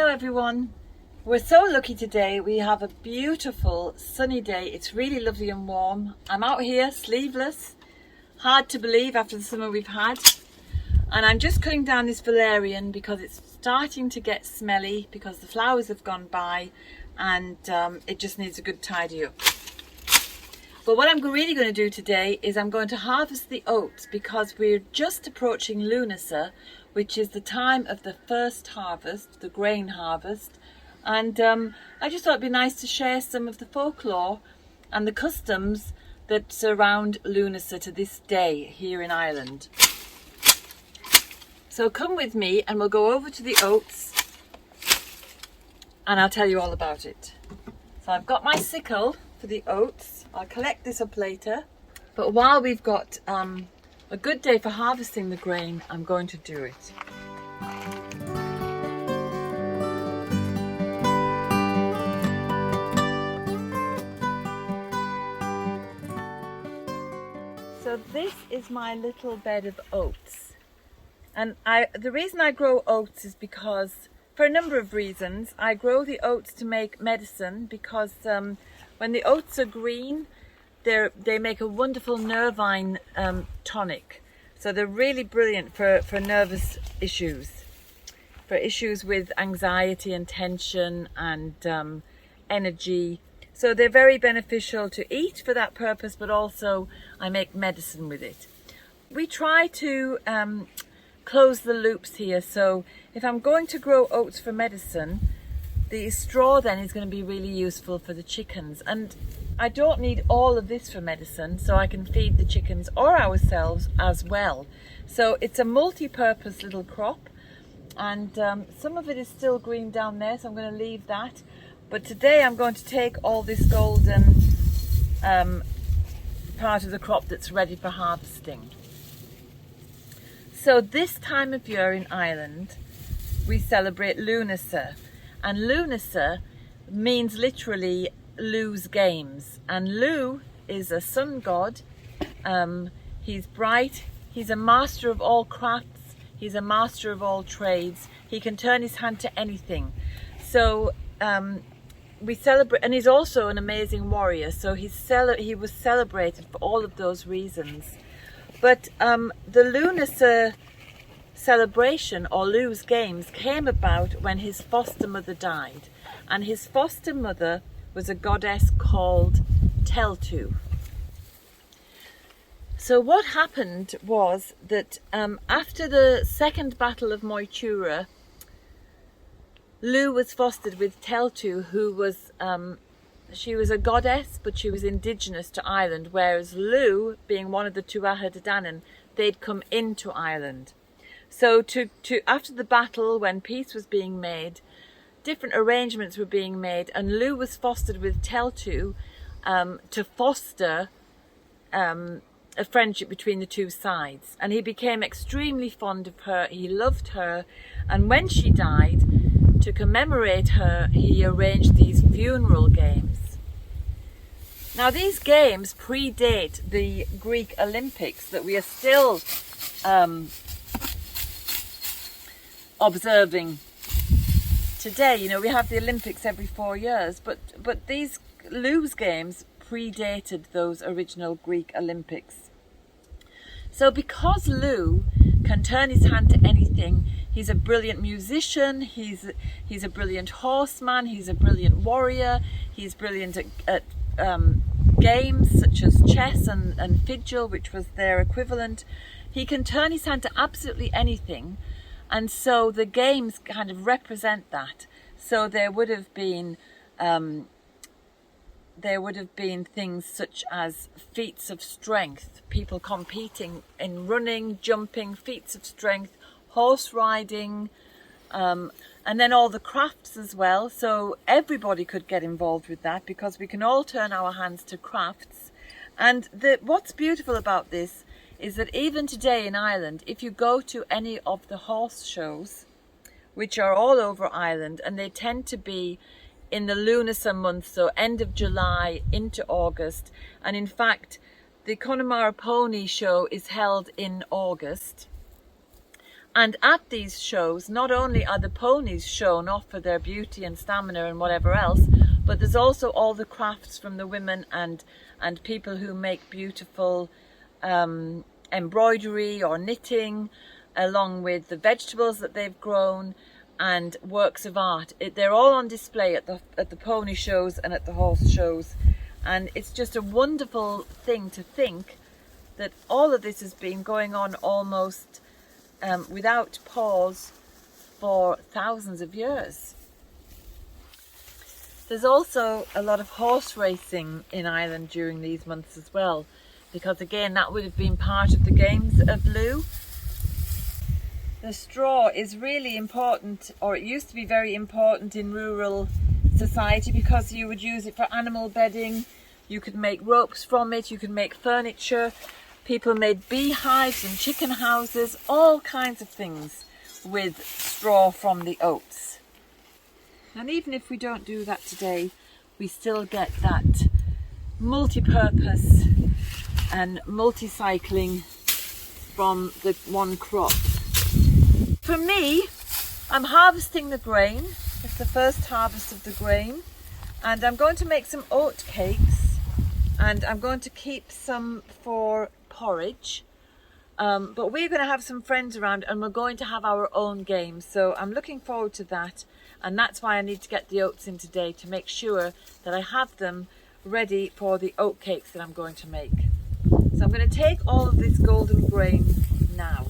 Hello everyone. We're so lucky today. We have a beautiful sunny day. It's really lovely and warm. I'm out here sleeveless. Hard to believe after the summer we've had. And I'm just cutting down this valerian because it's starting to get smelly because the flowers have gone by and it just needs a good tidy up. But what I'm really going to do today is I'm going to harvest the oats because we're just approaching Lughnasadh, which is the time of the first harvest, the grain harvest. And I just thought it'd be nice to share some of the folklore and the customs that surround Lughnasadh to this day here in Ireland. So come with me and we'll go over to the oats and I'll tell you all about it. So I've got my sickle for the oats. I'll collect this up later. But while we've got a good day for harvesting the grain, I'm going to do it. So this is my little bed of oats. And the reason I grow oats is because, for a number of reasons, I grow the oats to make medicine because when the oats are green, they make a wonderful nervine tonic. So they're really brilliant for nervous issues, for issues with anxiety and tension and energy. So they're very beneficial to eat for that purpose, but also I make medicine with it. We try to close the loops here. So if I'm going to grow oats for medicine, the straw then is going to be really useful for the chickens. And I don't need all of this for medicine, so I can feed the chickens or ourselves as well. So it's a multi-purpose little crop, and some of it is still green down there, so I'm going to leave that. But today I'm going to take all this golden part of the crop that's ready for harvesting. So this time of year in Ireland, we celebrate Lughnasadh. And Lughnasadh means literally Lugh's games. And Lugh is a sun god. He's bright. He's a master of all crafts. He's a master of all trades. He can turn his hand to anything. So we celebrate, and he's also an amazing warrior. So he was celebrated for all of those reasons. But the Lughnasadh celebration, or Lugh's games, came about when his foster mother died. And his foster mother was a goddess called Teltu. So what happened was that after the second battle of Moytura, Lugh was fostered with Teltu, who was she was a goddess, but she was indigenous to Ireland, whereas Lugh, being one of the Tuatha De Danann, they'd come into Ireland. So after the battle, when peace was being made, different arrangements were being made, and Lugh was fostered with Teltu to foster a friendship between the two sides. And he became extremely fond of her. He loved her, and when she died, to commemorate her, he arranged these funeral games. Now these games predate the Greek Olympics that we are still observing today. You know, we have the Olympics every 4 years, but these Lugh's games predated those original Greek Olympics. So because Lugh can turn his hand to anything, he's a brilliant musician, he's a brilliant horseman, he's a brilliant warrior, he's brilliant at games such as chess and fidgel, which was their equivalent. He can turn his hand to absolutely anything, and so the games kind of represent that. So there would have been things such as feats of strength, people competing in running, jumping, feats of strength, horse riding, and then all the crafts as well. So everybody could get involved with that because we can all turn our hands to crafts. And what's beautiful about this is that even today in Ireland, if you go to any of the horse shows, which are all over Ireland, and they tend to be in the Lughnasadh month, so end of July into August, and in fact the Connemara Pony show is held in August, And at these shows, not only are the ponies shown off for their beauty and stamina and whatever else, but there's also all the crafts from the women and people who make beautiful embroidery or knitting, along with the vegetables that they've grown and works of art. They're all on display at the pony shows and at the horse shows, and it's just a wonderful thing to think that all of this has been going on almost without pause for thousands of years. There's also a lot of horse racing in Ireland during these months as well, because again that would have been part of the games of Lugh. The straw is really important, or it used to be very important in rural society, because you would use it for animal bedding, you could make ropes from it, you could make furniture, people made beehives and chicken houses, all kinds of things with straw from the oats. And even if we don't do that today, we still get that multi-purpose and multi-cycling from the one crop. For me, I'm harvesting the grain. It's the first harvest of the grain, and I'm going to make some oat cakes, and I'm going to keep some for porridge. But we're going to have some friends around and we're going to have our own game, so I'm looking forward to that, and that's why I need to get the oats in today, to make sure that I have them ready for the oat cakes that I'm going to make. So I'm going to take all of this golden grain now.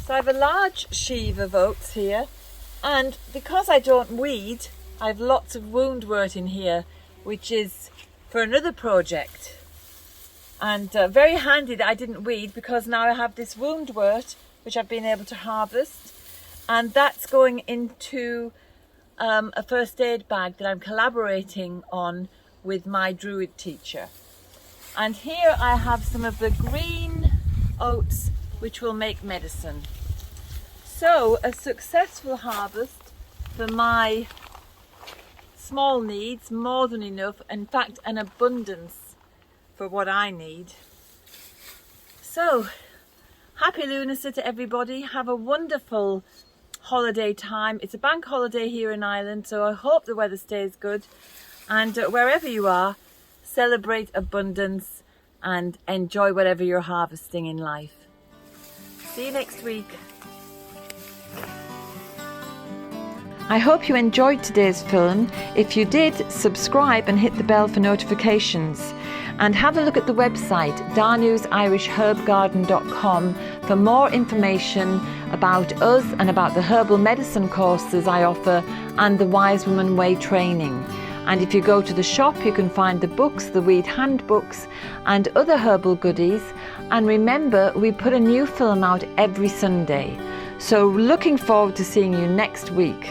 So I have a large sheave of oats here, and because I don't weed, I have lots of woundwort in here, which is for another project. And very handy that I didn't weed, because now I have this woundwort which I've been able to harvest, and that's going into a first aid bag that I'm collaborating on with my Druid teacher. And here I have some of the green oats which will make medicine. So a successful harvest for my small needs, more than enough, in fact an abundance for what I need. So happy Lughnasadh to everybody, have a wonderful holiday time. It's a bank holiday here in Ireland, so I hope the weather stays good, and wherever you are, celebrate abundance and enjoy whatever you're harvesting in life. See you next week. I hope you enjoyed today's film. If you did, subscribe and hit the bell for notifications. And have a look at the website danusirishherbgarden.com for more information about us and about the herbal medicine courses I offer and the Wise Woman Way training. And if you go to the shop, you can find the books, the Weed Handbooks and other herbal goodies. And remember, we put a new film out every Sunday. So looking forward to seeing you next week.